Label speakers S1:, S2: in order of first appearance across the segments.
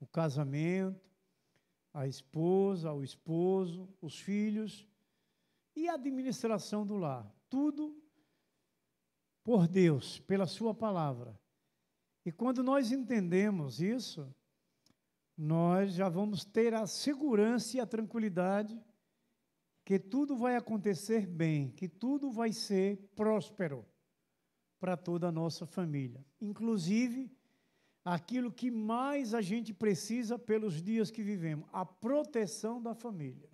S1: o casamento, a esposa, o esposo, os filhos e a administração do lar. Tudo por Deus, pela sua palavra. E quando nós entendemos isso, nós já vamos ter a segurança e a tranquilidade que tudo vai acontecer bem, que tudo vai ser próspero para toda a nossa família. Inclusive, aquilo que mais a gente precisa pelos dias que vivemos, a proteção da família.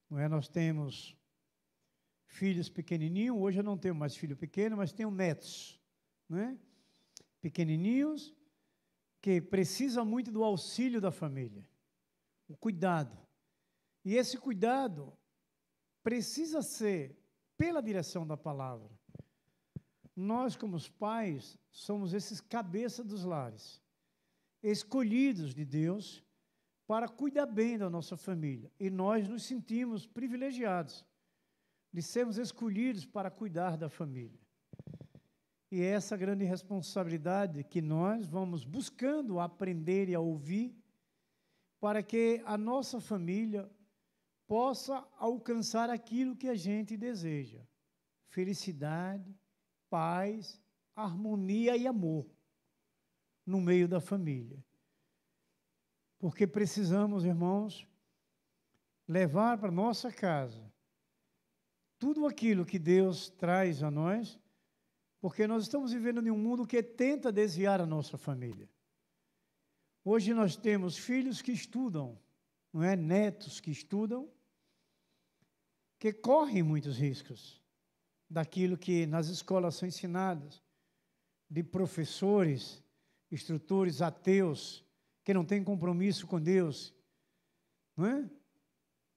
S1: Não é? Nós temos filhos pequenininhos, hoje eu não tenho mais filho pequeno, mas tenho netos, não é? Pequenininhos, que precisam muito do auxílio da família, o cuidado. E esse cuidado precisa ser pela direção da palavra. Nós, como os pais, somos esses cabeças dos lares, escolhidos de Deus para cuidar bem da nossa família. E nós nos sentimos privilegiados de sermos escolhidos para cuidar da família. E é essa grande responsabilidade que nós vamos buscando aprender e a ouvir para que a nossa família possa alcançar aquilo que a gente deseja. Felicidade, paz, harmonia e amor no meio da família. Porque precisamos, irmãos, levar para nossa casa tudo aquilo que Deus traz a nós, porque nós estamos vivendo em um mundo que tenta desviar a nossa família. Hoje nós temos filhos que estudam, não é? Netos que estudam, que correm muitos riscos daquilo que nas escolas são ensinadas, de professores, instrutores ateus, que não têm compromisso com Deus, não é?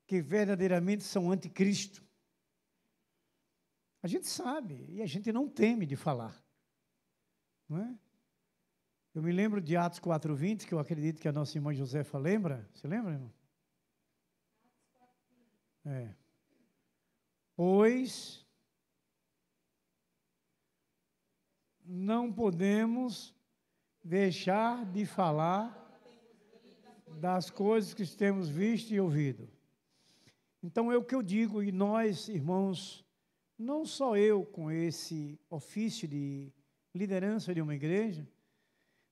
S1: Que verdadeiramente são anticristo. A gente sabe, e a gente não teme de falar, não é? Eu me lembro de Atos 4:20, que eu acredito que a nossa irmã Josefa lembra. Você lembra, irmão? É. Pois não podemos deixar de falar das coisas que temos visto e ouvido. Então é o que eu digo, e nós, irmãos, não só eu com esse ofício de liderança de uma igreja,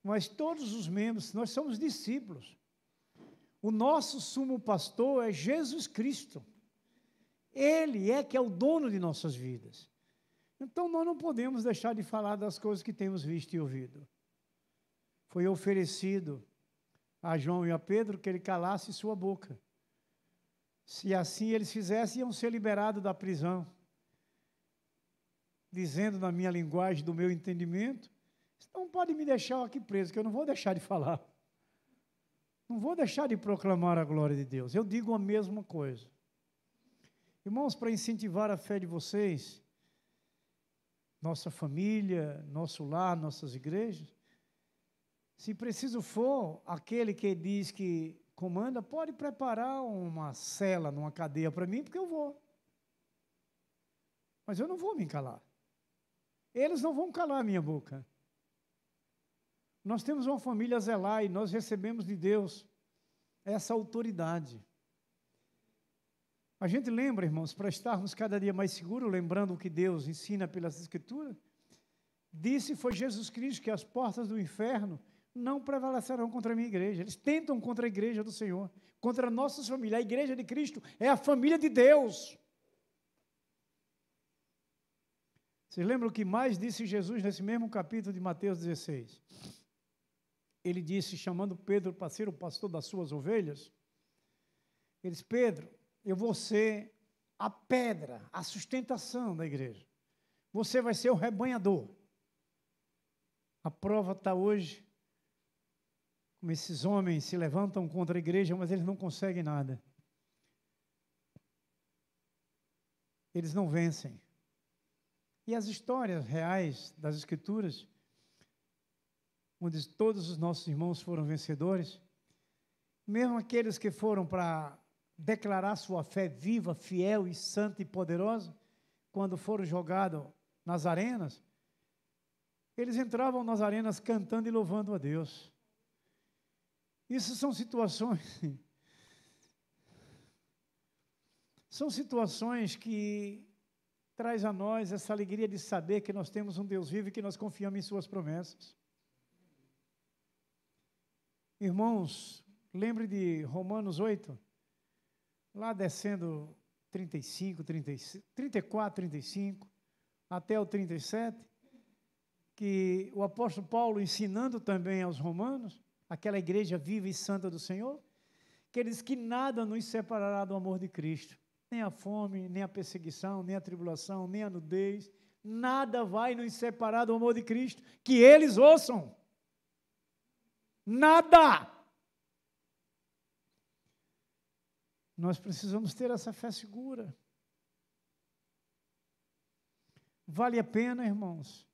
S1: mas todos os membros, nós somos discípulos. O nosso sumo pastor é Jesus Cristo. Ele é que é o dono de nossas vidas. Então, nós não podemos deixar de falar das coisas que temos visto e ouvido. Foi oferecido a João e a Pedro que ele calasse sua boca. Se assim eles fizessem, iam ser liberados da prisão. Dizendo na minha linguagem, do meu entendimento, não pode me deixar aqui preso, que eu não vou deixar de falar. Não vou deixar de proclamar a glória de Deus. Eu digo a mesma coisa. Irmãos, para incentivar a fé de vocês, nossa família, nosso lar, nossas igrejas, se preciso for, aquele que diz que comanda, pode preparar uma cela numa cadeia para mim, porque eu vou. Mas eu não vou me calar. Eles não vão calar a minha boca. Nós temos uma família a zelar e nós recebemos de Deus essa autoridade. A gente lembra, irmãos, para estarmos cada dia mais seguros, lembrando o que Deus ensina pelas Escrituras, disse foi Jesus Cristo que as portas do inferno não prevalecerão contra a minha igreja. Eles tentam contra a igreja do Senhor, contra a nossa família. A igreja de Cristo é a família de Deus. Vocês lembram o que mais disse Jesus nesse mesmo capítulo de Mateus 16? Ele disse, chamando Pedro para ser o pastor das suas ovelhas, ele disse, Pedro, eu vou ser a pedra, a sustentação da igreja. Você vai ser o rebanhador. A prova está hoje, como esses homens se levantam contra a igreja, mas eles não conseguem nada. Eles não vencem. E as histórias reais das Escrituras, onde todos os nossos irmãos foram vencedores, mesmo aqueles que foram para declarar sua fé viva, fiel e santa e poderosa, quando foram jogados nas arenas, eles entravam nas arenas cantando e louvando a Deus. Isso são situações que traz a nós essa alegria de saber que nós temos um Deus vivo e que nós confiamos em suas promessas. Irmãos, lembre de Romanos 8, lá descendo 35, 34, 35, até o 37, que o apóstolo Paulo ensinando também aos romanos, aquela igreja viva e santa do Senhor, que ele diz que nada nos separará do amor de Cristo, nem a fome, nem a perseguição, nem a tribulação, nem a nudez, nada vai nos separar do amor de Cristo, que eles ouçam. Nada! Nós precisamos ter essa fé segura. Vale a pena, irmãos.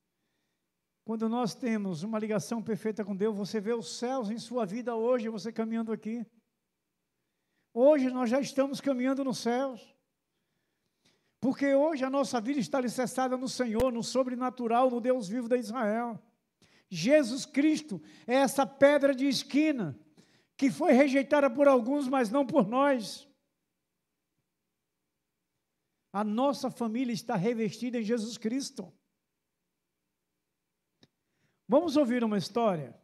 S1: Quando nós temos uma ligação perfeita com Deus, você vê os céus em sua vida hoje, você caminhando aqui. Hoje nós já estamos caminhando nos céus. Porque hoje a nossa vida está alicerçada no Senhor, no sobrenatural, no Deus vivo de Israel. Jesus Cristo é essa pedra de esquina, que foi rejeitada por alguns, mas não por nós. A nossa família está revestida em Jesus Cristo. Vamos ouvir uma história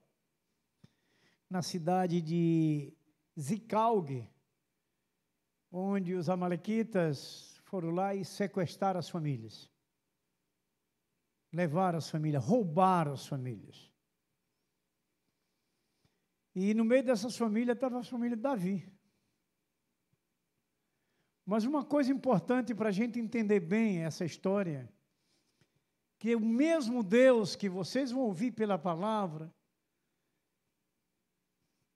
S1: na cidade de Zicalgue, onde os amalequitas foram lá e sequestraram as famílias. Levaram as famílias, roubaram as famílias. E no meio dessas famílias estava a família de Davi. Mas uma coisa importante para a gente entender bem essa história, que o mesmo Deus que vocês vão ouvir pela palavra,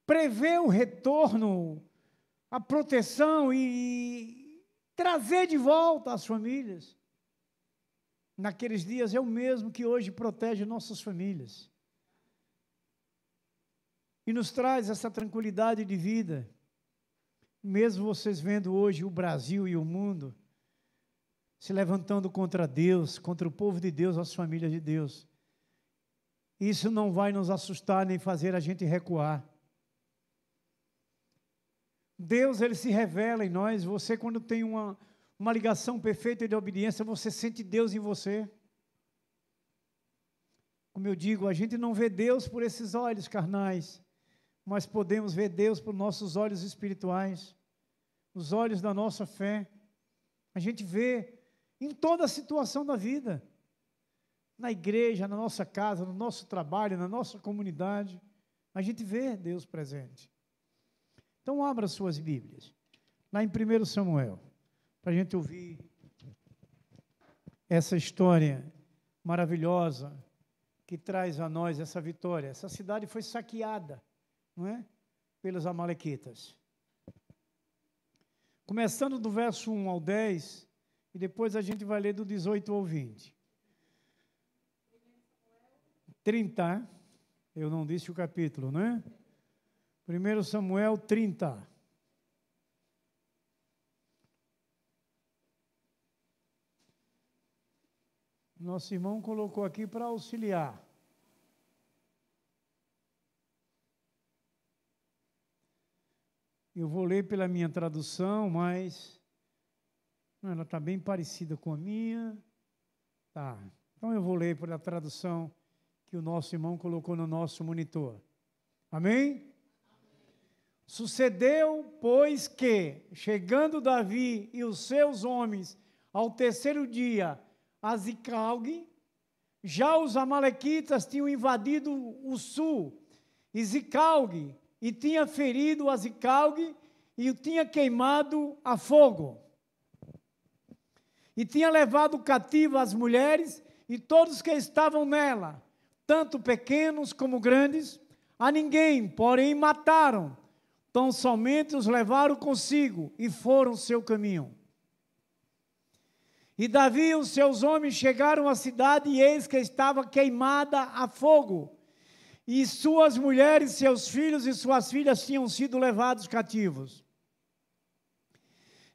S1: prevê o retorno, a proteção e trazer de volta as famílias. Naqueles dias é o mesmo que hoje protege nossas famílias. E nos traz essa tranquilidade de vida. Mesmo vocês vendo hoje o Brasil e o mundo se levantando contra Deus, contra o povo de Deus, as famílias de Deus. Isso não vai nos assustar nem fazer a gente recuar. Deus, ele se revela em nós. Você, quando tem uma ligação perfeita de obediência, você sente Deus em você. Como eu digo, a gente não vê Deus por esses olhos carnais, mas podemos ver Deus por nossos olhos espirituais, os olhos da nossa fé. A gente vê em toda a situação da vida, na igreja, na nossa casa, no nosso trabalho, na nossa comunidade, a gente vê Deus presente. Então, abra suas Bíblias, lá em 1 Samuel, para a gente ouvir essa história maravilhosa que traz a nós essa vitória. Essa cidade foi saqueada, não é? Pelos amalequitas. Começando do verso 1 ao 10, e depois a gente vai ler do 18 ao 20. 30, eu não disse o capítulo, não é? 1 Samuel 30. Nosso irmão colocou aqui para auxiliar. Eu vou ler pela minha tradução, mas ela está bem parecida com a minha. Tá. Então eu vou ler pela tradução que o nosso irmão colocou no nosso monitor. Amém? Sucedeu, pois, que, chegando Davi e os seus homens ao terceiro dia a Zicalgue, já os amalequitas tinham invadido o sul, e Zicalgue, e tinha ferido a Zicalgue, e o tinha queimado a fogo. E tinha levado cativo as mulheres e todos que estavam nela, tanto pequenos como grandes, a ninguém, porém, mataram. Tão somente os levaram consigo e foram seu caminho. E Davi e os seus homens chegaram à cidade e eis que estava queimada a fogo. E suas mulheres, seus filhos e suas filhas tinham sido levados cativos.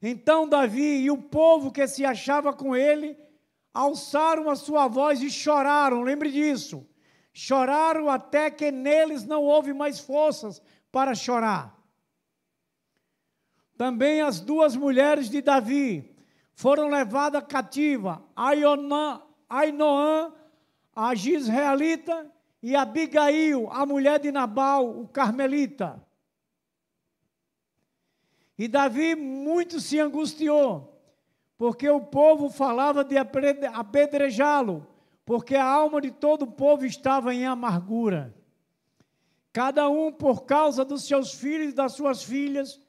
S1: Então Davi e o povo que se achava com ele alçaram a sua voz e choraram, lembre disso, choraram até que neles não houve mais forças para chorar. Também as duas mulheres de Davi foram levadas cativa, Ainoã, a Gisraelita, e Abigail, a mulher de Nabal, o carmelita. E Davi muito se angustiou, porque o povo falava de apedrejá-lo, porque a alma de todo o povo estava em amargura. Cada um por causa dos seus filhos e das suas filhas.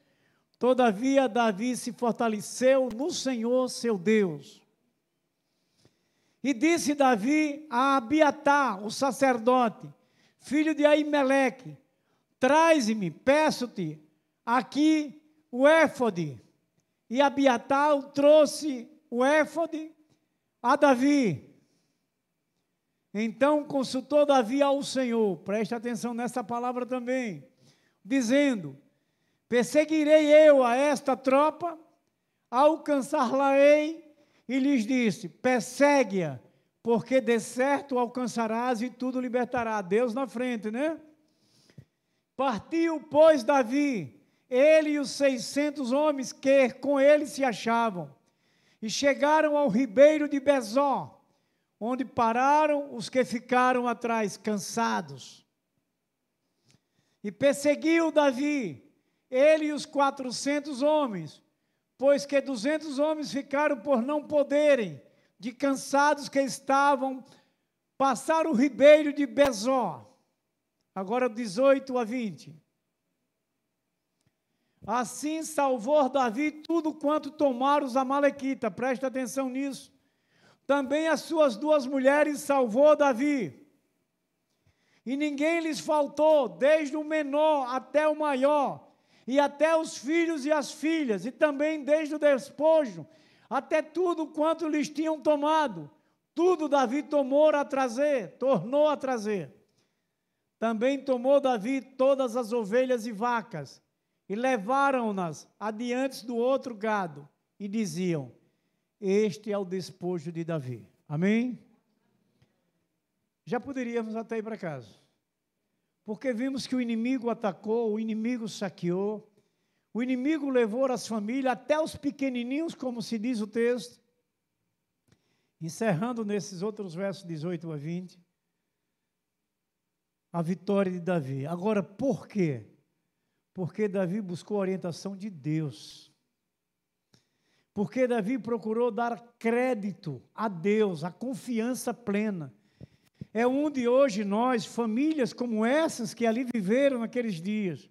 S1: Todavia, Davi se fortaleceu no Senhor, seu Deus. E disse Davi a Abiatar, o sacerdote, filho de Aimeleque: traze-me, peço-te, aqui o éfode. E Abiatar trouxe o éfode a Davi. Então consultou Davi ao Senhor, preste atenção nessa palavra também, dizendo: perseguirei eu a esta tropa, alcançar-la-ei, e lhes disse: persegue-a, porque de certo alcançarás e tudo libertará. Deus na frente, né? Partiu, pois, Davi, ele e os 600 homens que com ele se achavam, e chegaram ao ribeiro de Besó, onde pararam os que ficaram atrás, cansados. E perseguiu Davi, ele e os 400 homens, pois que 200 homens ficaram por não poderem, de cansados que estavam, passar o ribeiro de Besó. Agora 18 a 20. Assim salvou Davi tudo quanto tomaram os amalequitas, presta atenção nisso. Também as suas duas mulheres salvou Davi. E ninguém lhes faltou, desde o menor até o maior, e até os filhos e as filhas, e também desde o despojo, até tudo quanto lhes tinham tomado. Tudo Davi tornou a trazer. Também tomou Davi todas as ovelhas e vacas, e levaram-nas adiante do outro gado, e diziam: este é o despojo de Davi. Amém? Já poderíamos até ir para casa, porque vimos que o inimigo atacou, o inimigo saqueou, o inimigo levou as famílias, até os pequenininhos, como se diz o texto. Encerrando nesses outros versos 18 a 20, a vitória de Davi. Agora, por quê? Porque Davi buscou a orientação de Deus. Porque Davi procurou dar crédito a Deus, a confiança plena. É onde hoje nós, famílias como essas que ali viveram naqueles dias,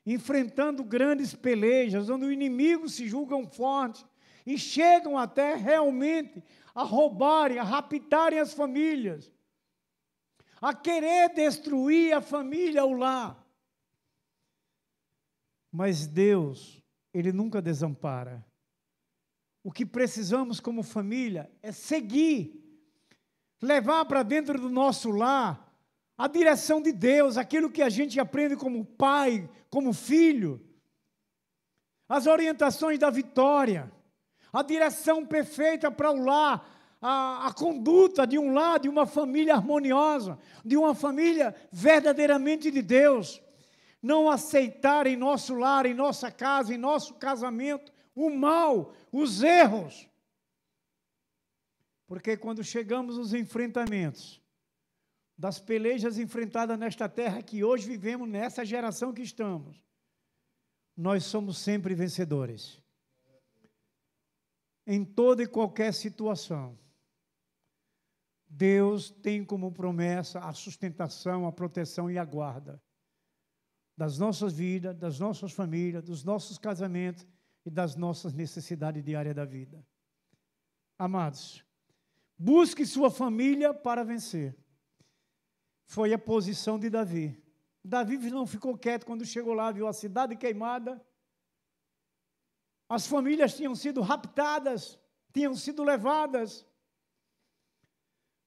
S1: enfrentando grandes pelejas, onde o inimigo se julgam fortes e chegam até realmente a roubarem, a raptarem as famílias, a querer destruir a família, o lar. Mas Deus, Ele nunca desampara. O que precisamos como família é seguir, levar para dentro do nosso lar a direção de Deus, aquilo que a gente aprende como pai, como filho, as orientações da vitória, a direção perfeita para o lar, a conduta de um lar, de uma família harmoniosa, de uma família verdadeiramente de Deus. Não aceitar em nosso lar, em nossa casa, em nosso casamento, o mal, os erros. Porque quando chegamos aos enfrentamentos, das pelejas enfrentadas nesta terra que hoje vivemos, nessa geração que estamos, nós somos sempre vencedores. Em toda e qualquer situação, Deus tem como promessa a sustentação, a proteção e a guarda das nossas vidas, das nossas famílias, dos nossos casamentos e das nossas necessidades diárias da vida. Amados, busque sua família para vencer. Foi a posição de Davi. Davi não ficou quieto quando chegou lá, viu a cidade queimada. As famílias tinham sido raptadas, tinham sido levadas.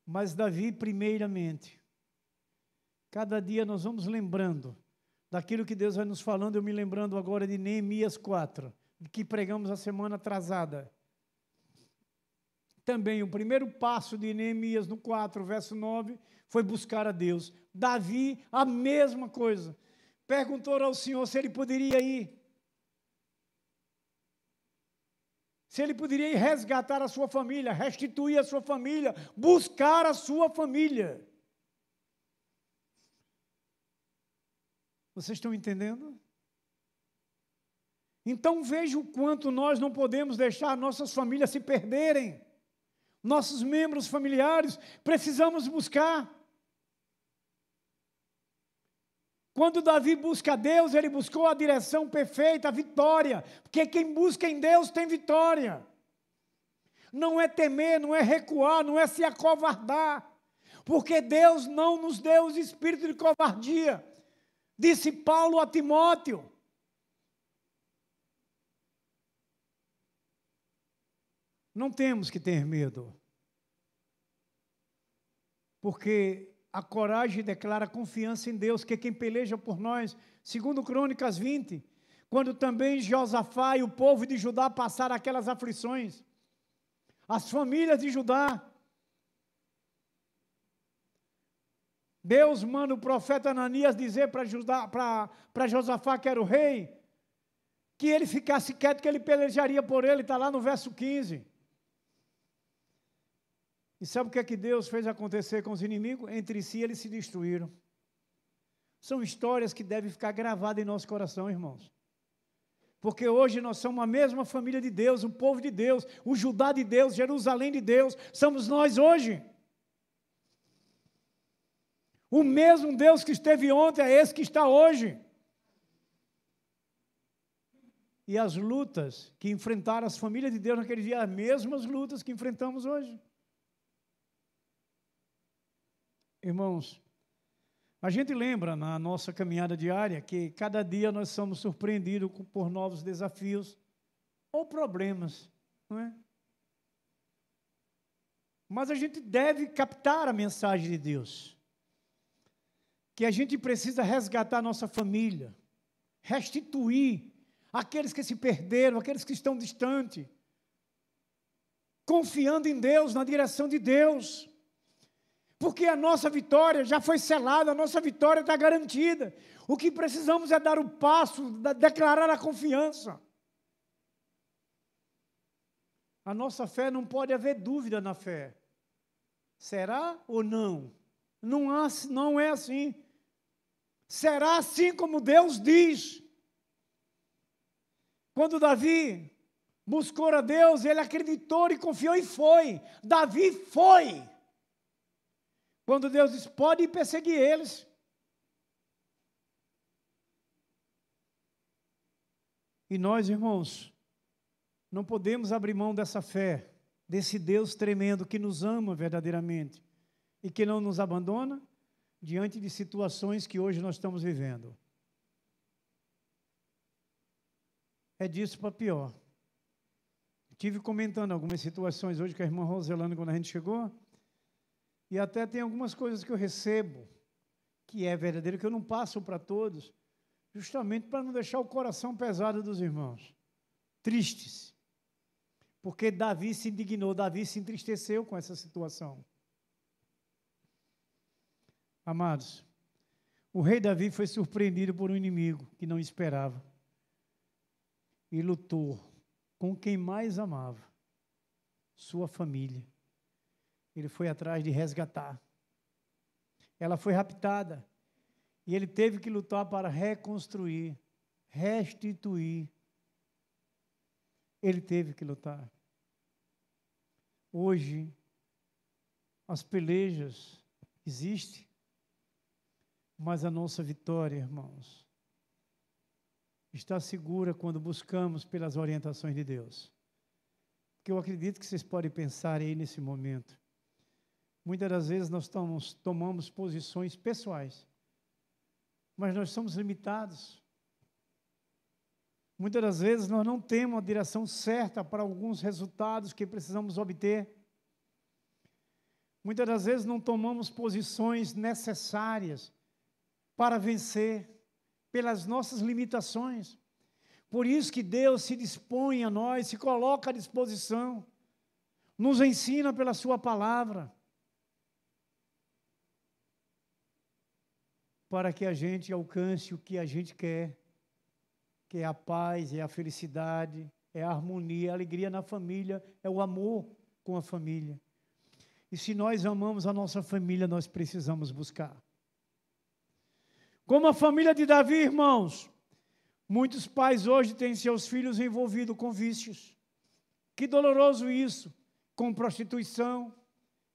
S1: Mas Davi, primeiramente, cada dia nós vamos lembrando daquilo que Deus vai nos falando. Eu me lembrando agora de Neemias 4, que pregamos a semana atrasada. Também o primeiro passo de Neemias no 4, verso 9, foi buscar a Deus. Davi, a mesma coisa. Perguntou ao Senhor se ele poderia ir. Se ele poderia ir resgatar a sua família, restituir a sua família, buscar a sua família. Vocês estão entendendo? Então veja o quanto nós não podemos deixar nossas famílias se perderem. Nossos membros familiares precisamos buscar. Quando Davi busca a Deus, ele buscou a direção perfeita, a vitória. Porque quem busca em Deus tem vitória. Não é temer, não é recuar, não é se acovardar. Porque Deus não nos deu o espírito de covardia. Disse Paulo a Timóteo. Não temos que ter medo. Porque a coragem declara confiança em Deus, que é quem peleja por nós. Segundo Crônicas 20, quando também Josafá e o povo de Judá passaram aquelas aflições, as famílias de Judá, Deus manda o profeta Ananias dizer para Josafá, que era o rei, que ele ficasse quieto, que ele pelejaria por ele, está lá no verso 15. E sabe o que é que Deus fez acontecer com os inimigos? Entre si eles se destruíram. São histórias que devem ficar gravadas em nosso coração, irmãos. Porque hoje nós somos a mesma família de Deus, o povo de Deus, o Judá de Deus, Jerusalém de Deus, somos nós hoje. O mesmo Deus que esteve ontem é esse que está hoje. E as lutas que enfrentaram as famílias de Deus naquele dia, as mesmas lutas que enfrentamos hoje. Irmãos, a gente lembra na nossa caminhada diária que cada dia nós somos surpreendidos por novos desafios ou problemas, não é? Mas a gente deve captar a mensagem de Deus, que a gente precisa resgatar nossa família, restituir aqueles que se perderam, aqueles que estão distantes, confiando em Deus, na direção de Deus. Porque a nossa vitória já foi selada, a nossa vitória está garantida. O que precisamos é dar o passo, declarar a confiança. A nossa fé, não pode haver dúvida na fé. Será ou não? Não é assim. Será assim como Deus diz. Quando Davi buscou a Deus, ele acreditou e confiou e foi. Davi foi. Quando Deus diz, pode perseguir eles. E nós, irmãos, não podemos abrir mão dessa fé, desse Deus tremendo que nos ama verdadeiramente e que não nos abandona diante de situações que hoje nós estamos vivendo. É disso para pior. Estive comentando algumas situações hoje com a irmã Roselane quando a gente chegou. E até tem algumas coisas que eu recebo, que é verdadeiro, que eu não passo para todos, justamente para não deixar o coração pesado dos irmãos, tristes. Porque Davi se indignou, Davi se entristeceu com essa situação. Amados, o rei Davi foi surpreendido por um inimigo que não esperava. E lutou com quem mais amava, sua família. Ele foi atrás de resgatar. Ela foi raptada. E ele teve que lutar para reconstruir, restituir. Ele teve que lutar. Hoje, as pelejas existem, mas a nossa vitória, irmãos, está segura quando buscamos pelas orientações de Deus. Porque eu acredito que vocês podem pensar aí nesse momento. Muitas das vezes nós tomamos posições pessoais, mas nós somos limitados. Muitas das vezes nós não temos a direção certa para alguns resultados que precisamos obter. Muitas das vezes não tomamos posições necessárias para vencer pelas nossas limitações. Por isso que Deus se dispõe a nós, se coloca à disposição, nos ensina pela sua palavra. para que a gente alcance o que a gente quer, que é a paz, é a felicidade, é a harmonia, a alegria na família, é o amor com a família. E se nós amamos a nossa família, nós precisamos buscar. Como a família de Davi, irmãos, muitos pais hoje têm seus filhos envolvidos com vícios. Que doloroso isso, com prostituição,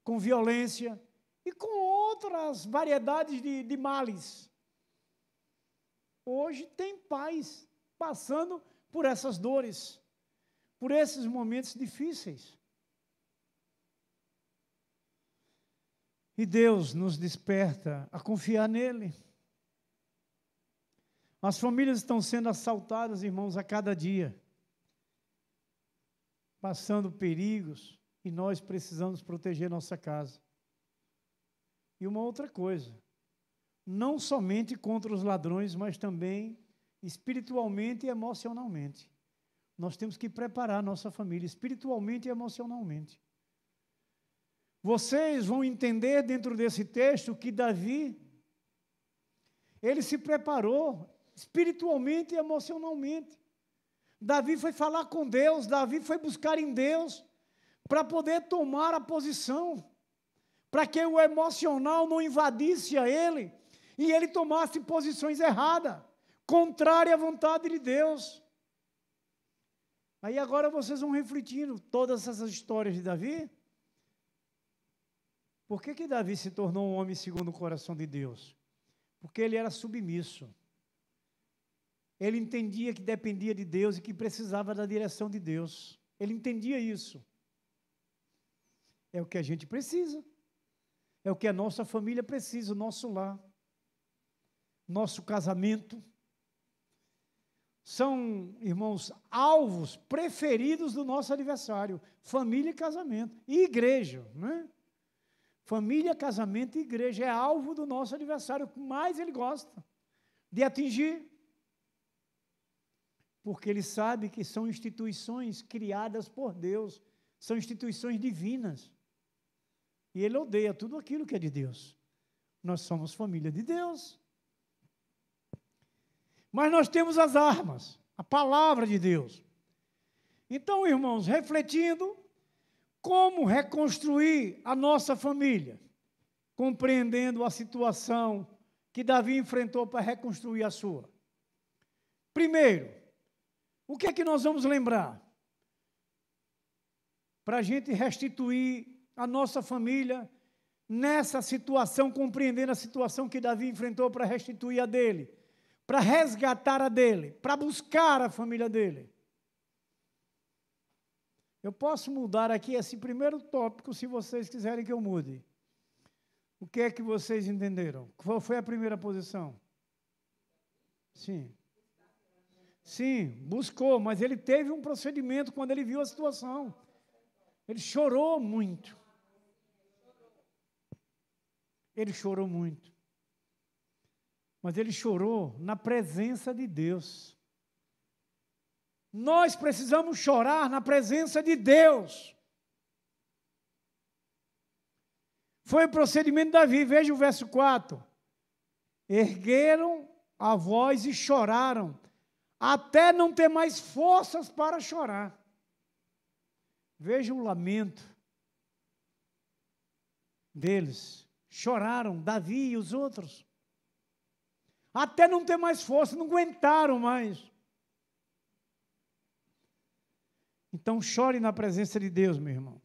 S1: com violência e com outras variedades de males. Hoje tem pais passando por essas dores, por esses momentos difíceis. E Deus nos desperta a confiar nele. As famílias estão sendo assaltadas, irmãos, a cada dia, passando perigos, e nós precisamos proteger nossa casa. E uma outra coisa, não somente contra os ladrões, mas também espiritualmente e emocionalmente. Nós temos que preparar nossa família espiritualmente e emocionalmente. Vocês vão entender dentro desse texto que Davi, ele se preparou espiritualmente e emocionalmente. Davi foi falar com Deus, Davi foi buscar em Deus para poder tomar a posição, para que o emocional não invadisse a ele e ele tomasse posições erradas, contrárias à vontade de Deus. Aí agora vocês vão refletindo todas essas histórias de Davi. Por que Davi se tornou um homem segundo o coração de Deus? Porque ele era submisso. Ele entendia que dependia de Deus e que precisava da direção de Deus. Ele entendia isso. É o que a gente precisa. É o que a nossa família precisa, o nosso lar. Nosso casamento. São, irmãos, alvos preferidos do nosso adversário. Família e casamento. E igreja, né? Família, casamento e igreja é alvo do nosso adversário, o que mais ele gosta de atingir. Porque ele sabe que são instituições criadas por Deus, são instituições divinas. E ele odeia tudo aquilo que é de Deus. Nós somos família de Deus. Mas nós temos as armas, a palavra de Deus. Então, irmãos, refletindo, como reconstruir a nossa família? Compreendendo a situação que Davi enfrentou para reconstruir a sua. Primeiro, o que é que nós vamos lembrar? Para a gente restituir a nossa família nessa situação, compreendendo a situação que Davi enfrentou para restituir a dele, para resgatar a dele, para buscar a família dele. Eu posso mudar aqui esse primeiro tópico, se vocês quiserem que eu mude. O que é que vocês entenderam? Qual foi a primeira posição? Sim. Sim, buscou, mas ele teve um procedimento quando ele viu a situação. Ele chorou muito. Ele chorou muito. Mas ele chorou na presença de Deus. Nós precisamos chorar na presença de Deus. Foi o procedimento de Davi, veja o verso 4. Ergueram a voz e choraram, até não ter mais forças para chorar. Veja o lamento deles. Choraram, Davi e os outros. Até não ter mais força, não aguentaram mais. Então, chore na presença de Deus, meu irmão.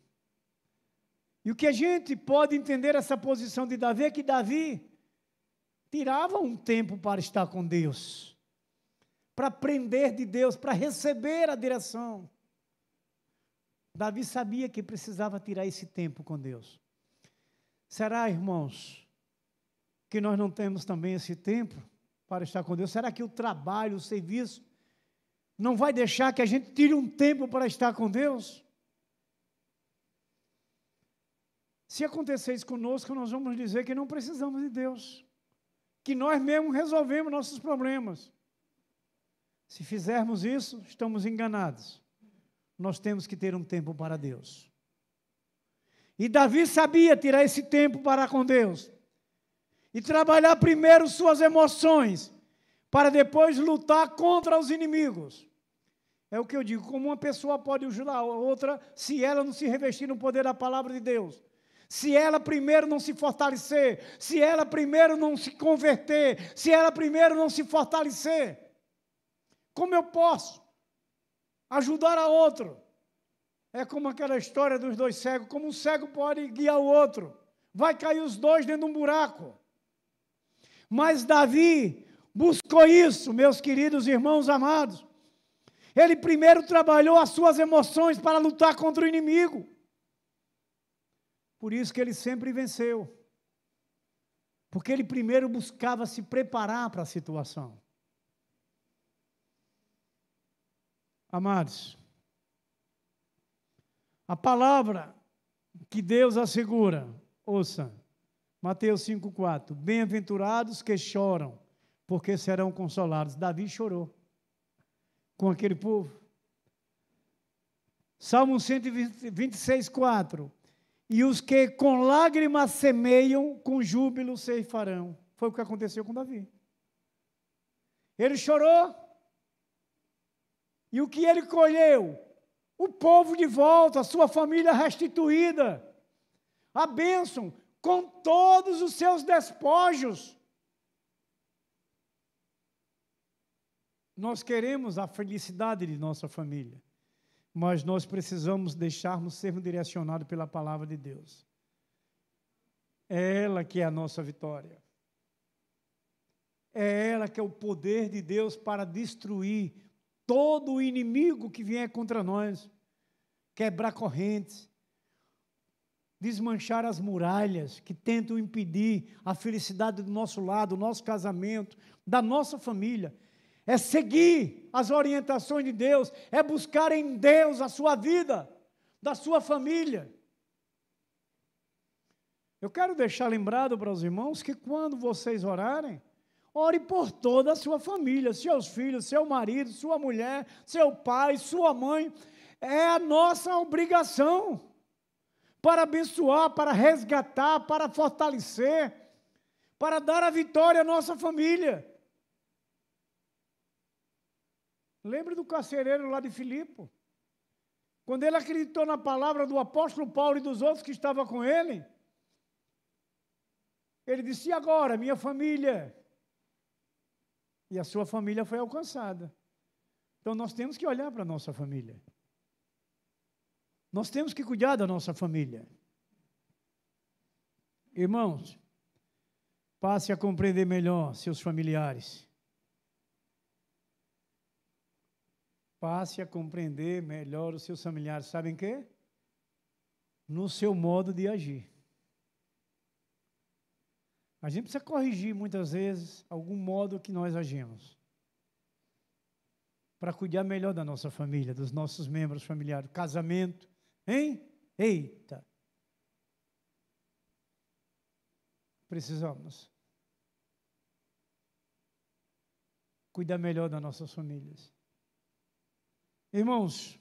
S1: E o que a gente pode entender essa posição de Davi é que Davi tirava um tempo para estar com Deus, para aprender de Deus, para receber a direção. Davi sabia que precisava tirar esse tempo com Deus. Será, irmãos, que nós não temos também esse tempo para estar com Deus? Será que o trabalho, o serviço, não vai deixar que a gente tire um tempo para estar com Deus? Se acontecer isso conosco, nós vamos dizer que não precisamos de Deus, que nós mesmos resolvemos nossos problemas. Se fizermos isso, estamos enganados. Nós temos que ter um tempo para Deus. E Davi sabia tirar esse tempo para com Deus. e trabalhar primeiro suas emoções, para depois lutar contra os inimigos. É o que eu digo, como uma pessoa pode ajudar a outra se ela não se revestir no poder da palavra de Deus? Se ela primeiro não se fortalecer, se ela primeiro não se converter, se ela primeiro não se fortalecer, como eu posso ajudar a outro? É como aquela história dos dois cegos, como um cego pode guiar o outro? Vai cair os dois dentro de um buraco. Mas Davi buscou isso, meus queridos irmãos amados. Ele primeiro trabalhou as suas emoções para lutar contra o inimigo. Por isso que ele sempre venceu. Porque ele primeiro buscava se preparar para a situação. Amados, a palavra que Deus assegura, ouça, Mateus 5,4, bem-aventurados que choram, porque serão consolados. Davi chorou com aquele povo. Salmo 126,4, e os que com lágrimas semeiam, com júbilo ceifarão. Foi o que aconteceu com Davi. Ele chorou, e o que ele colheu? O povo de volta, a sua família restituída, a bênção, com todos os seus despojos. Nós queremos a felicidade de nossa família, mas nós precisamos deixarmos sermos direcionados pela palavra de Deus. É ela que é a nossa vitória. É ela que é o poder de Deus para destruir todo o inimigo que vier contra nós, quebrar correntes, desmanchar as muralhas que tentam impedir a felicidade do nosso lado, do nosso casamento, da nossa família. É seguir as orientações de Deus, é buscar em Deus a sua vida, da sua família. Eu quero deixar lembrado para os irmãos que quando vocês orarem, ore por toda a sua família, seus filhos, seu marido, sua mulher, seu pai, sua mãe. É a nossa obrigação para abençoar, para resgatar, para fortalecer, para dar a vitória à nossa família. Lembre do carcereiro lá de Filipe. Quando ele acreditou na palavra do apóstolo Paulo e dos outros que estavam com ele, ele disse, e agora, minha família? E a sua família foi alcançada. Então, nós temos que olhar para a nossa família. Nós temos que cuidar da nossa família. Irmãos, passe a compreender melhor seus familiares. Passe a compreender melhor os seus familiares. Sabem o quê? No seu modo de agir. A gente precisa corrigir muitas vezes algum modo que nós agimos. Para cuidar melhor da nossa família, dos nossos membros familiares. Casamento, hein? Eita! Precisamos cuidar melhor das nossas famílias. Irmãos,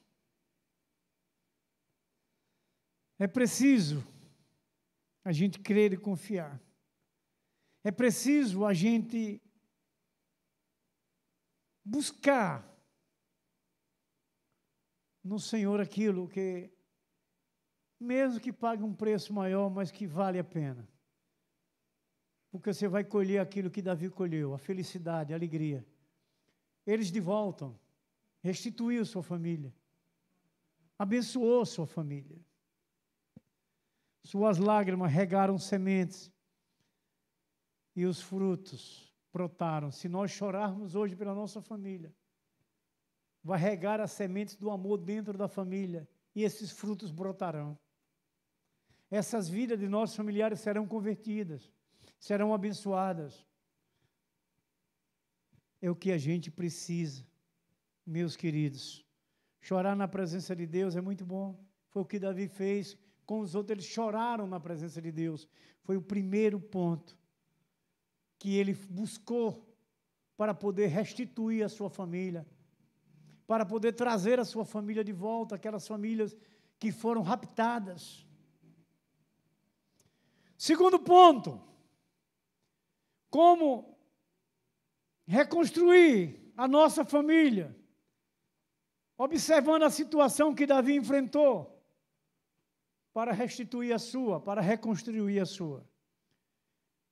S1: é preciso a gente crer e confiar. É preciso a gente buscar no Senhor aquilo que, mesmo que pague um preço maior, mas que vale a pena. Porque você vai colher aquilo que Davi colheu, a felicidade, a alegria. Eles de volta restituiu sua família, abençoou sua família. Suas lágrimas regaram sementes e os frutos brotaram. Se nós chorarmos hoje pela nossa família, vai regar as sementes do amor dentro da família e esses frutos brotarão. Essas vidas de nossos familiares serão convertidas, serão abençoadas. É o que a gente precisa. Meus queridos, chorar na presença de Deus é muito bom. Foi o que Davi fez com os outros, eles choraram na presença de Deus. Foi o primeiro ponto que ele buscou para poder restituir a sua família, para poder trazer a sua família de volta, aquelas famílias que foram raptadas. Segundo ponto, como reconstruir a nossa família, observando a situação que Davi enfrentou, para restituir a sua, para reconstruir a sua.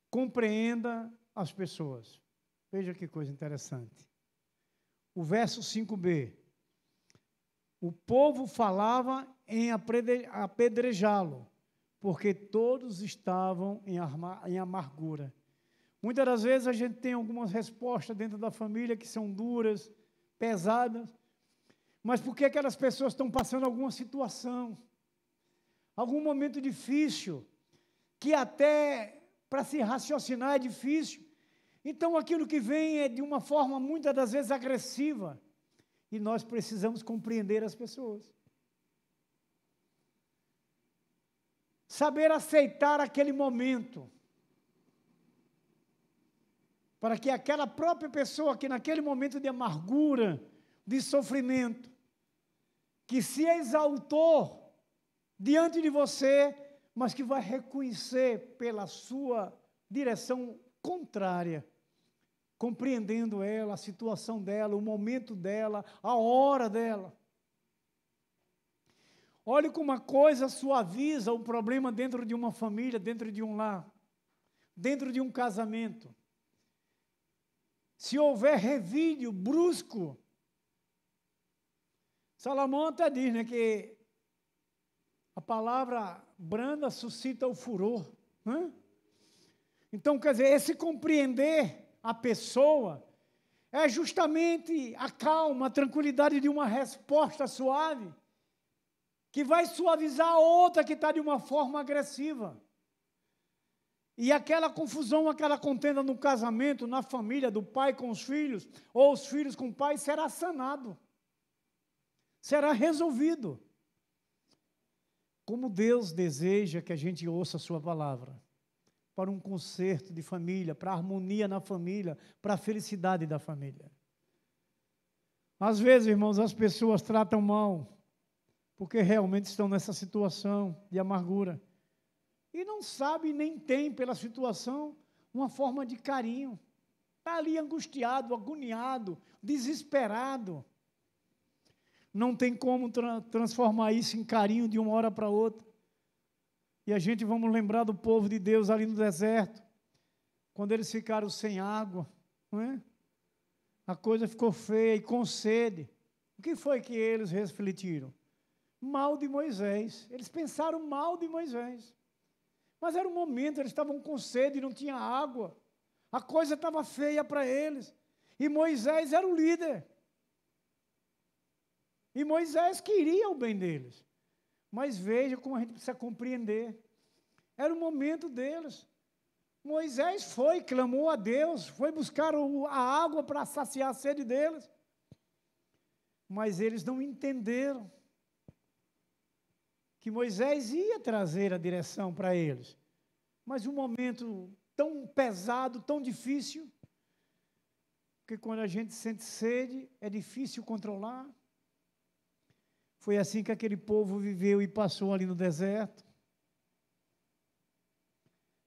S1: Compreenda as pessoas. Veja que coisa interessante. O verso 5b. O povo falava em apedrejá-lo, porque todos estavam em amargura. Muitas das vezes a gente tem algumas respostas dentro da família que são duras, pesadas, mas porque aquelas pessoas estão passando alguma situação, algum momento difícil, que até para se raciocinar é difícil. Então aquilo que vem é de uma forma muitas das vezes agressiva, e nós precisamos compreender as pessoas. Saber aceitar aquele momento, para que aquela própria pessoa que naquele momento de amargura, de sofrimento, que se exaltou diante de você, mas que vai reconhecer pela sua direção contrária, compreendendo ela, a situação dela, o momento dela, a hora dela. Olhe como uma coisa suaviza o problema dentro de uma família, dentro de um lar, dentro de um casamento. Se houver revídio brusco, Salomão até diz, né, que a palavra branda suscita o furor. Né? Então, quer dizer, esse compreender a pessoa é justamente a calma, a tranquilidade de uma resposta suave, que vai suavizar a outra que está de uma forma agressiva. E aquela confusão, aquela contenda no casamento, na família, do pai com os filhos, ou os filhos com o pai, será sanado. Será resolvido. Como Deus deseja que a gente ouça a sua palavra, para um conserto de família, para a harmonia na família, para a felicidade da família. Às vezes, irmãos, as pessoas tratam mal, porque realmente estão nessa situação de amargura. E não sabe nem tem pela situação uma forma de carinho. Está ali angustiado, agoniado, desesperado. Não tem como transformar isso em carinho de uma hora para outra. E a gente vamos lembrar do povo de Deus ali no deserto, quando eles ficaram sem água, não é? A coisa ficou feia e com sede. O que foi que eles refletiram? Mal de Moisés. Eles pensaram mal de Moisés. Mas era um momento, eles estavam com sede e não tinha água. A coisa estava feia para eles. E Moisés era o líder. E Moisés queria o bem deles. Mas veja como a gente precisa compreender. Era o momento deles. Moisés foi, clamou a Deus, foi buscar a água para saciar a sede deles. Mas eles não entenderam que Moisés ia trazer a direção para eles. Mas um momento tão pesado, tão difícil, porque quando a gente sente sede, é difícil controlar. Foi assim que aquele povo viveu e passou ali no deserto.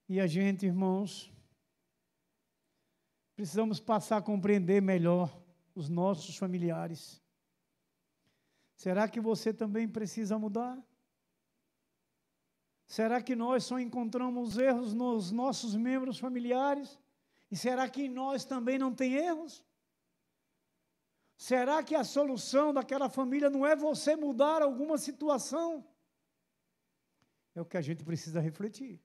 S1: E a gente, irmãos, precisamos passar a compreender melhor os nossos familiares. Será que você também precisa mudar? Será que nós só encontramos erros nos nossos membros familiares? E será que em nós também não tem erros? Será que a solução daquela família não é você mudar alguma situação? É o que a gente precisa refletir.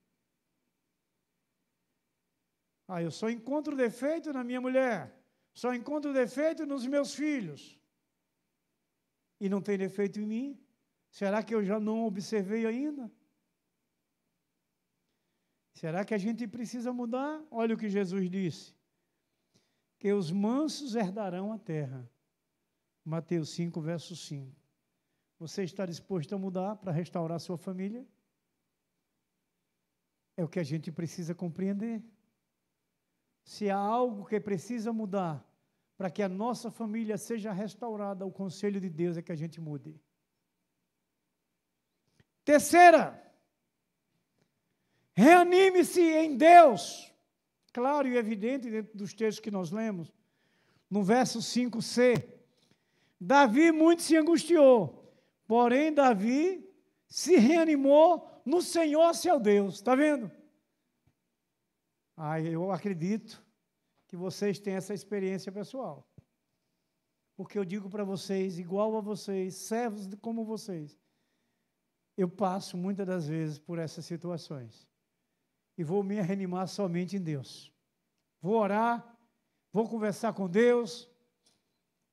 S1: Eu só encontro defeito na minha mulher, só encontro defeito nos meus filhos, e não tem defeito em mim? Será que eu já não observei ainda? Será que a gente precisa mudar? Olha o que Jesus disse, que os mansos herdarão a terra. Mateus 5, verso 5. Você está disposto a mudar para restaurar a sua família? É o que a gente precisa compreender. Se há algo que precisa mudar para que a nossa família seja restaurada, o conselho de Deus é que a gente mude. Terceira, reanime-se em Deus claro e evidente dentro dos textos que nós lemos. No verso 5c, Davi muito se angustiou, porém Davi se reanimou no Senhor seu Deus. Está vendo? Eu acredito que vocês têm essa experiência pessoal. Porque eu digo para vocês, igual a vocês, servos como vocês, eu passo muitas das vezes por essas situações. E vou me reanimar somente em Deus. Vou orar, vou conversar com Deus,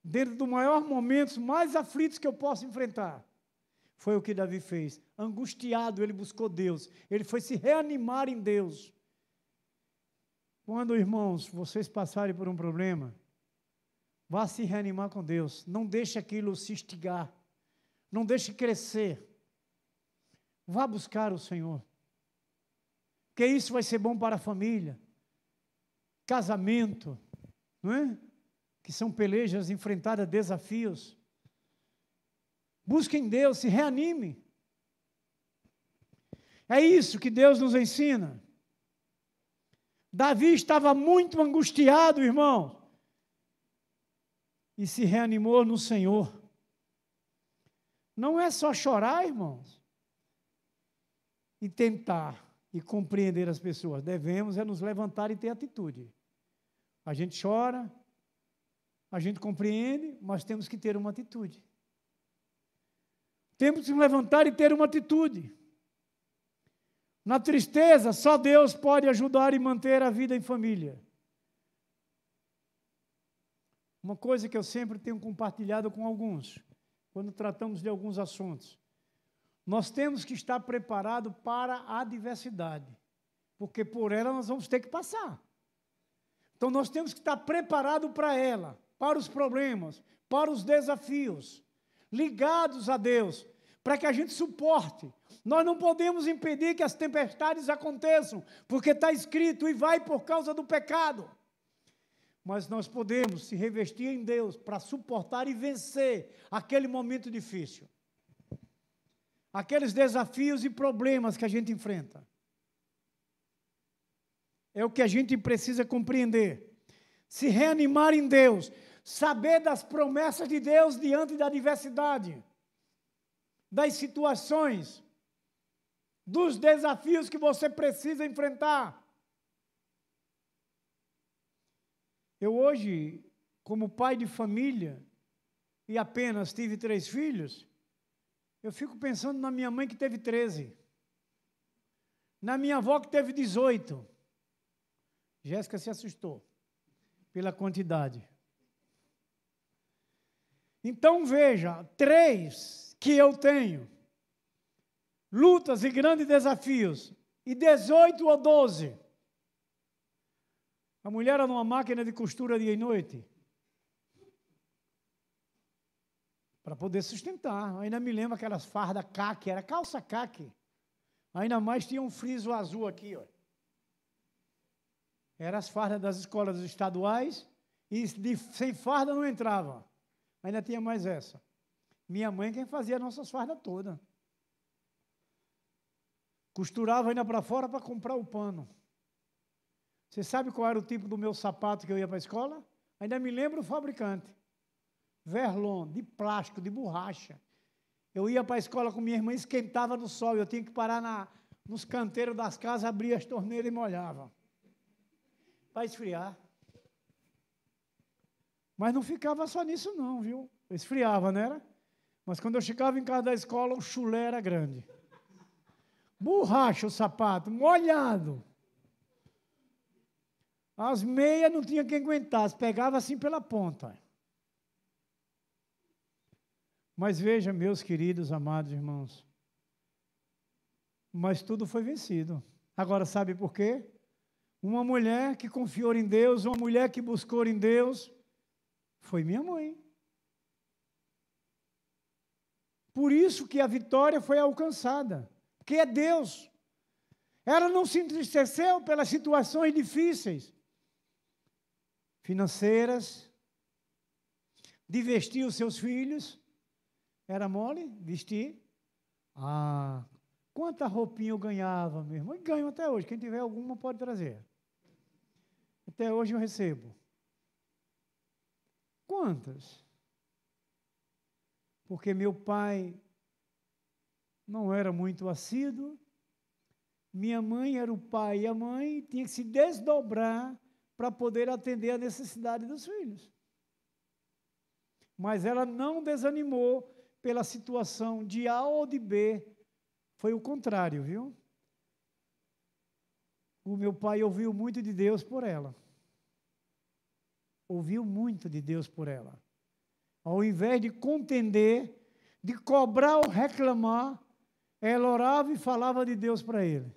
S1: dentro do maior momento, mais aflitos que eu possa enfrentar. Foi o que Davi fez. Angustiado, ele buscou Deus. Ele foi se reanimar em Deus. Quando, irmãos, vocês passarem por um problema, vá se reanimar com Deus. Não deixe aquilo se instigar. Não deixe crescer. Vá buscar o Senhor. Porque isso vai ser bom para a família. Casamento, não é? Que são pelejas enfrentadas, desafios. Busquem Deus, se reanime. É isso que Deus nos ensina. Davi estava muito angustiado, irmão, e se reanimou no Senhor. Não é só chorar, irmãos, e tentar e compreender as pessoas. Devemos nos levantar e ter atitude. A gente chora, a gente compreende, mas temos que ter uma atitude. Temos que nos levantar e ter uma atitude. Na tristeza, só Deus pode ajudar e manter a vida em família. Uma coisa que eu sempre tenho compartilhado com alguns, quando tratamos de alguns assuntos, nós temos que estar preparados para a adversidade, porque por ela nós vamos ter que passar. Então nós temos que estar preparados para ela, para os problemas, para os desafios, ligados a Deus, para que a gente suporte. Nós não podemos impedir que as tempestades aconteçam, porque está escrito, e vai por causa do pecado. Mas nós podemos se revestir em Deus para suportar e vencer aquele momento difícil. Aqueles desafios e problemas que a gente enfrenta. É o que a gente precisa compreender. Se reanimar em Deus, saber das promessas de Deus diante da adversidade, das situações, dos desafios que você precisa enfrentar. Eu hoje, como pai de família, e apenas tive 3 filhos, eu fico pensando na minha mãe que teve 13, na minha avó que teve 18. Jéssica se assustou pela quantidade. Então veja, 3 que eu tenho, lutas e grandes desafios, e 18 ou 12. A mulher era numa máquina de costura dia e noite, para poder sustentar. Ainda me lembro aquelas fardas caque, era calça caque. Ainda mais tinha um friso azul aqui, ó. Eram as fardas das escolas estaduais, e sem farda não entrava. Ainda tinha mais essa. Minha mãe quem fazia as nossas fardas todas. Costurava ainda para fora para comprar o pano. Você sabe qual era o tipo do meu sapato que eu ia para a escola? Ainda me lembro o fabricante. Verlon, de plástico, de borracha. Eu ia para a escola com minha irmã, esquentava no sol, eu tinha que parar nos canteiros das casas, abria as torneiras e molhava. Para esfriar. Mas não ficava só nisso não, viu? Esfriava, não era? Mas quando eu chegava em casa da escola, o chulé era grande. Borracha o sapato, molhado. As meias não tinha quem aguentasse, pegava assim pela ponta. Mas veja, meus queridos, amados irmãos, mas tudo foi vencido. Agora, sabe por quê? Uma mulher que confiou em Deus, uma mulher que buscou em Deus, foi minha mãe. Por isso que a vitória foi alcançada, porque é Deus. Ela não se entristeceu pelas situações difíceis, financeiras, de vestir os seus filhos. Era mole vestir? Quanta roupinha eu ganhava, meu irmão? E ganho até hoje. Quem tiver alguma pode trazer. Até hoje eu recebo. Quantas? Porque meu pai não era muito assíduo, minha mãe era o pai e a mãe tinha que se desdobrar para poder atender a necessidade dos filhos. Mas ela não desanimou pela situação de A ou de B, foi o contrário, viu? O meu pai ouviu muito de Deus por ela. Ouviu muito de Deus por ela. Ao invés de contender, de cobrar ou reclamar, ela orava e falava de Deus para ele.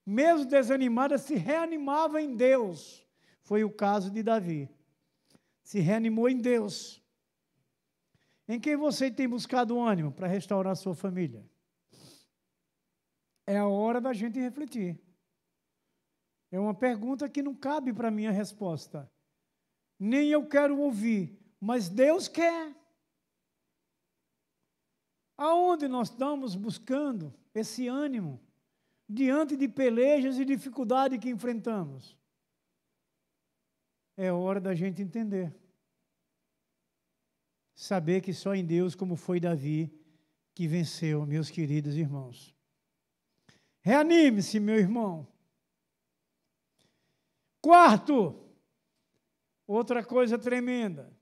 S1: Mesmo desanimada, se reanimava em Deus. Foi o caso de Davi. Se reanimou em Deus. Em quem você tem buscado ânimo para restaurar a sua família? É a hora da gente refletir. É uma pergunta que não cabe para a minha resposta. Nem eu quero ouvir, mas Deus quer. Aonde nós estamos buscando esse ânimo diante de pelejas e dificuldades que enfrentamos? É hora da gente entender. Saber que só em Deus, como foi Davi, que venceu, meus queridos irmãos. Reanime-se, meu irmão. Quarto, outra coisa tremenda,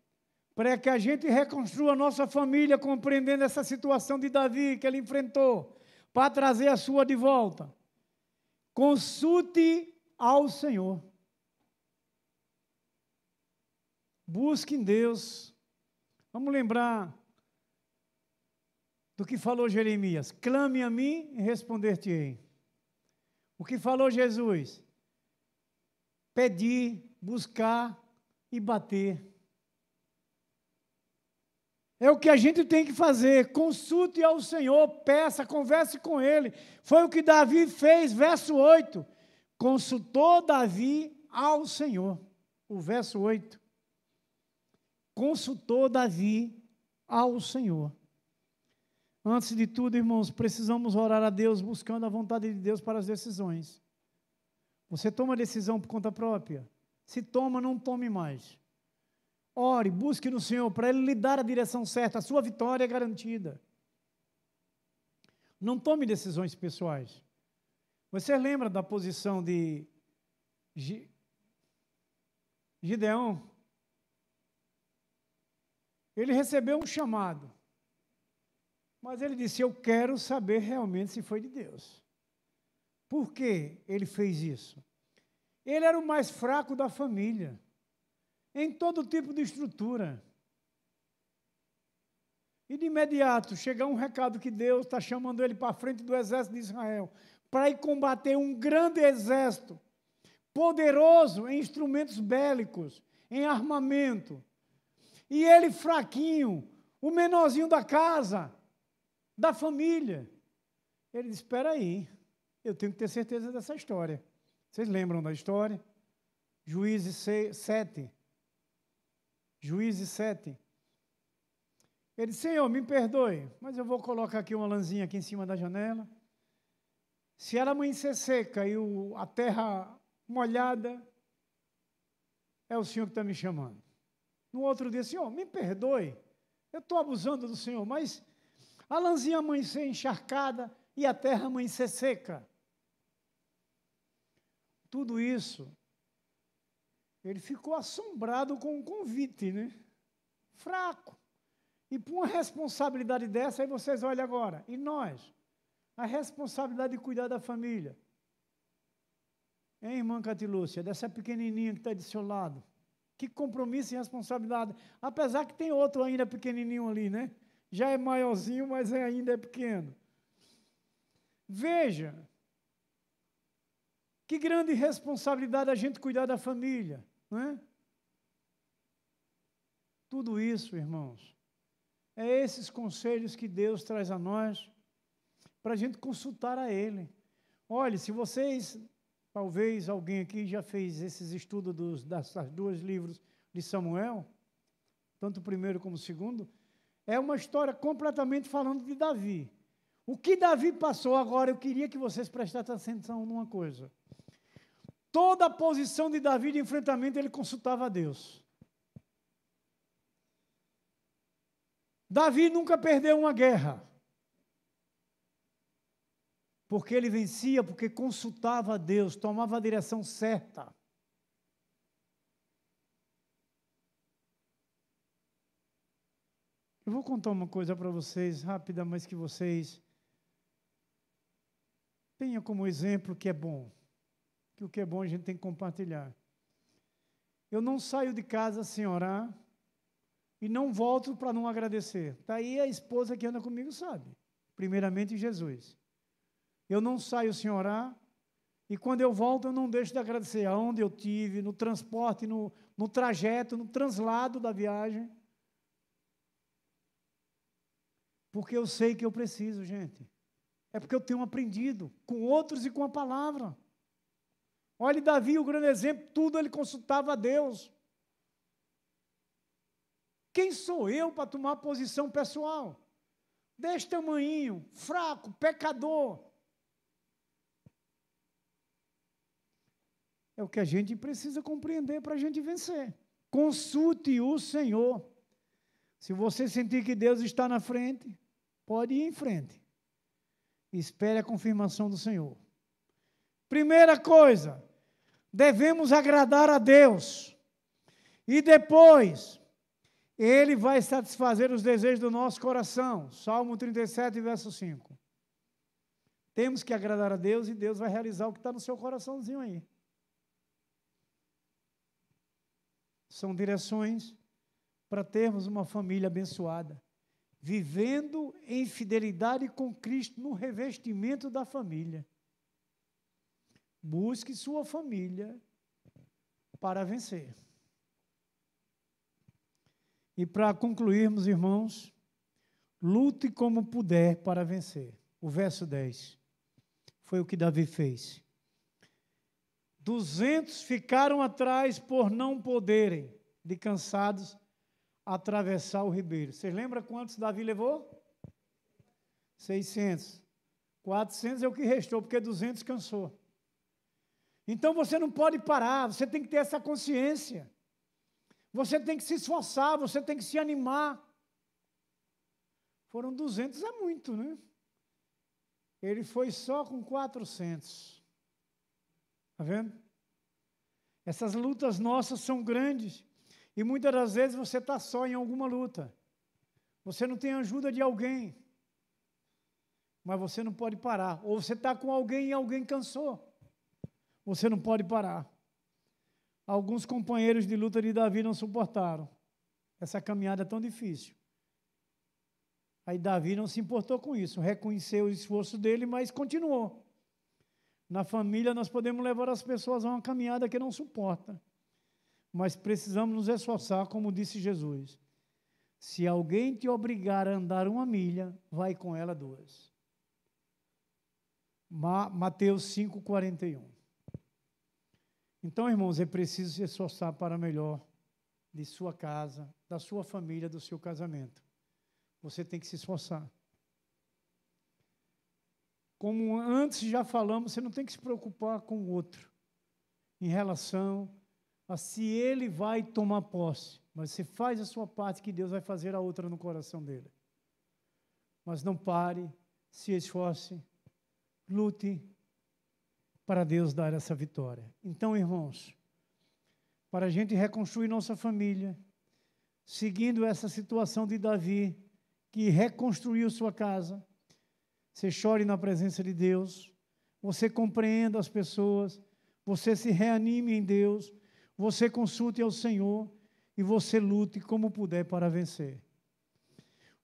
S1: para que a gente reconstrua a nossa família, compreendendo essa situação de Davi que ele enfrentou, para trazer a sua de volta. Consulte ao Senhor. Busque em Deus. Vamos lembrar do que falou Jeremias. Clame a mim e responder-te-ei. O que falou Jesus? Pedir, buscar e bater. É o que a gente tem que fazer. Consulte ao Senhor, peça, converse com Ele. Foi o que Davi fez, verso 8. Consultou Davi ao Senhor. O verso 8. Consultou Davi ao Senhor. Antes de tudo, irmãos, precisamos orar a Deus, buscando a vontade de Deus para as decisões. Você toma decisão por conta própria? Se toma, não tome mais. Ore, busque no Senhor para Ele lhe dar a direção certa, a sua vitória é garantida. Não tome decisões pessoais. Você lembra da posição de Gideão? Ele recebeu um chamado, mas ele disse, eu quero saber realmente se foi de Deus. Por que ele fez isso? Ele era o mais fraco da família, em todo tipo de estrutura. E de imediato chega um recado que Deus está chamando ele para a frente do exército de Israel, para ir combater um grande exército, poderoso em instrumentos bélicos, em armamento. E ele fraquinho, o menorzinho da casa, da família. Ele disse, espera aí, eu tenho que ter certeza dessa história. Vocês lembram da história? Juízes 7. Juízes 7. Ele disse, Senhor, me perdoe, mas eu vou colocar aqui uma lãzinha aqui em cima da janela. Se ela amanhecer seca e a terra molhada, é o Senhor que está me chamando. No outro dia, Senhor, me perdoe, eu estou abusando do Senhor, mas a lãzinha amanhecer encharcada e a terra amanhecer seca. Tudo isso, ele ficou assombrado com o convite, né? Fraco. E por uma responsabilidade dessa, aí vocês olham agora, e nós? A responsabilidade de cuidar da família. Hein, irmã Catilúcia, dessa pequenininha que está do seu lado. Que compromisso e responsabilidade. Apesar que tem outro ainda pequenininho ali, né? Já é maiorzinho, mas ainda é pequeno. Veja, que grande responsabilidade a gente cuidar da família, não é? Tudo isso, irmãos, é esses conselhos que Deus traz a nós, para a gente consultar a Ele. Olha, se vocês, talvez alguém aqui já fez esses estudos das dois livros de Samuel, tanto o primeiro como o segundo, é uma história completamente falando de Davi. O que Davi passou agora, eu queria que vocês prestassem atenção numa coisa. Toda a posição de Davi de enfrentamento, ele consultava a Deus. Davi nunca perdeu uma guerra. Porque ele vencia, porque consultava a Deus, tomava a direção certa. Eu vou contar uma coisa para vocês, rápida, mas que vocês tenham como exemplo que é bom. Que o que é bom a gente tem que compartilhar. Eu não saio de casa sem orar e não volto para não agradecer. Está aí a esposa que anda comigo sabe. Primeiramente Jesus. Eu não saio sem orar e quando eu volto eu não deixo de agradecer aonde eu tive, no transporte, no trajeto, no translado da viagem. Porque eu sei que eu preciso, gente. É porque eu tenho aprendido com outros e com a palavra. Olha, Davi, o grande exemplo, tudo ele consultava a Deus. Quem sou eu para tomar posição pessoal? Deste tamanhinho, fraco, pecador. É o que a gente precisa compreender para a gente vencer. Consulte o Senhor. Se você sentir que Deus está na frente, pode ir em frente. Espere a confirmação do Senhor. Primeira coisa, devemos agradar a Deus. E depois, Ele vai satisfazer os desejos do nosso coração. Salmo 37, verso 5. Temos que agradar a Deus e Deus vai realizar o que está no seu coraçãozinho aí. São direções para termos uma família abençoada, vivendo em fidelidade com Cristo no revestimento da família. Busque sua família para vencer. E para concluirmos, irmãos, lute como puder para vencer. O verso 10 foi o que Davi fez. 200 ficaram atrás por não poderem, de cansados, atravessar o ribeiro. Vocês lembram quantos Davi levou? 600. 400 é o que restou, porque 200 cansou. Então você não pode parar, você tem que ter essa consciência. Você tem que se esforçar, você tem que se animar. Foram 200, é muito, né? Ele foi só com 400. Está vendo? Essas lutas nossas são grandes. E muitas das vezes você está só em alguma luta. Você não tem ajuda de alguém. Mas você não pode parar. Ou você está com alguém e alguém cansou. Você não pode parar. Alguns companheiros de luta de Davi não suportaram essa caminhada tão difícil. Aí Davi não se importou com isso, reconheceu o esforço dele, mas continuou. Na família nós podemos levar as pessoas a uma caminhada que não suporta, mas precisamos nos esforçar, como disse Jesus. Se alguém te obrigar a andar 1 milha, vai com ela 2. Mateus 5:41. Então, irmãos, é preciso se esforçar para melhor de sua casa, da sua família, do seu casamento. Você tem que se esforçar. Como antes já falamos, você não tem que se preocupar com o outro, em relação a se ele vai tomar posse. Mas você faz a sua parte, que Deus vai fazer a outra no coração dele. Mas não pare, se esforce, lute, para Deus dar essa vitória. Então, irmãos, para a gente reconstruir nossa família, seguindo essa situação de Davi, que reconstruiu sua casa, você chore na presença de Deus, você compreenda as pessoas, você se reanime em Deus, você consulte ao Senhor e você lute como puder para vencer.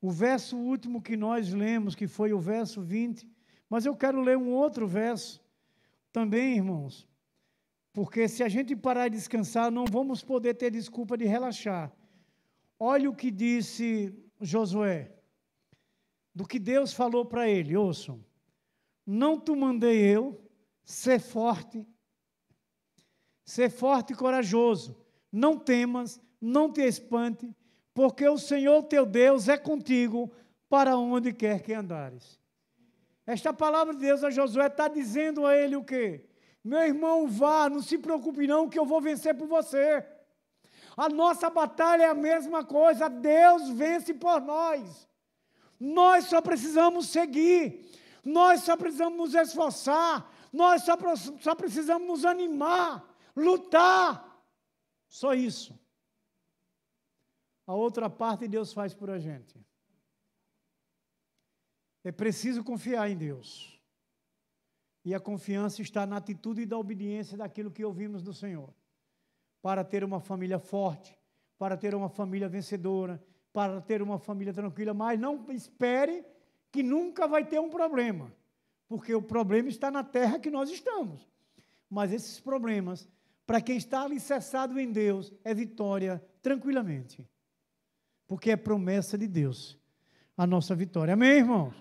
S1: O verso último que nós lemos, que foi o verso 20, mas eu quero ler um outro verso, também, irmãos, porque se a gente parar de descansar, não vamos poder ter desculpa de relaxar. Olha o que disse Josué, do que Deus falou para ele, ouçam. Não te mandei eu, ser forte e corajoso, não temas, não te espante, porque o Senhor teu Deus é contigo para onde quer que andares. Esta palavra de Deus a Josué está dizendo a ele o quê? Meu irmão, vá, não se preocupe não, que eu vou vencer por você. A nossa batalha é a mesma coisa, Deus vence por nós. Nós só precisamos seguir, nós só precisamos nos esforçar, nós só precisamos nos animar, lutar. Só isso. A outra parte Deus faz por a gente. É preciso confiar em Deus. E a confiança está na atitude e da obediência daquilo que ouvimos do Senhor. Para ter uma família forte, para ter uma família vencedora, para ter uma família tranquila, mas não espere que nunca vai ter um problema, porque o problema está na terra que nós estamos. Mas esses problemas, para quem está alicerçado em Deus, é vitória tranquilamente, porque é promessa de Deus a nossa vitória. Amém, irmãos?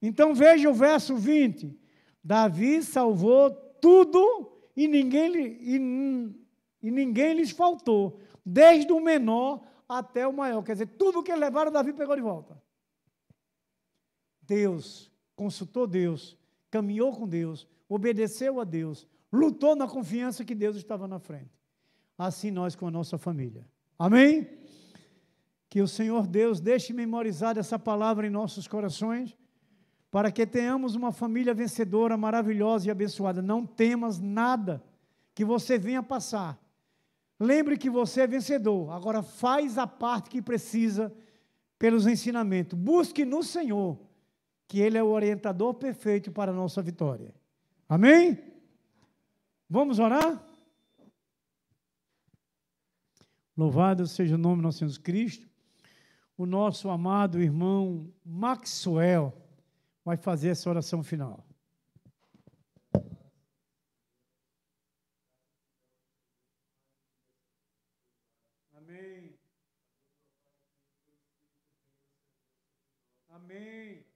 S1: Então veja o verso 20. Davi salvou tudo e ninguém lhes faltou, desde o menor até o maior. Quer dizer, tudo que levaram, Davi pegou de volta. Deus, consultou Deus, caminhou com Deus, obedeceu a Deus, lutou na confiança que Deus estava na frente. Assim nós com a nossa família. Amém? Que o Senhor Deus deixe memorizar essa palavra em nossos corações, para que tenhamos uma família vencedora, maravilhosa e abençoada. Não temas nada que você venha passar. Lembre que você é vencedor. Agora faz a parte que precisa pelos ensinamentos. Busque no Senhor, que Ele é o orientador perfeito para a nossa vitória. Amém? Vamos orar? Louvado seja o nome do nosso Senhor Jesus Cristo. O nosso amado irmão Maxwell vai fazer essa oração final. Amém. Amém.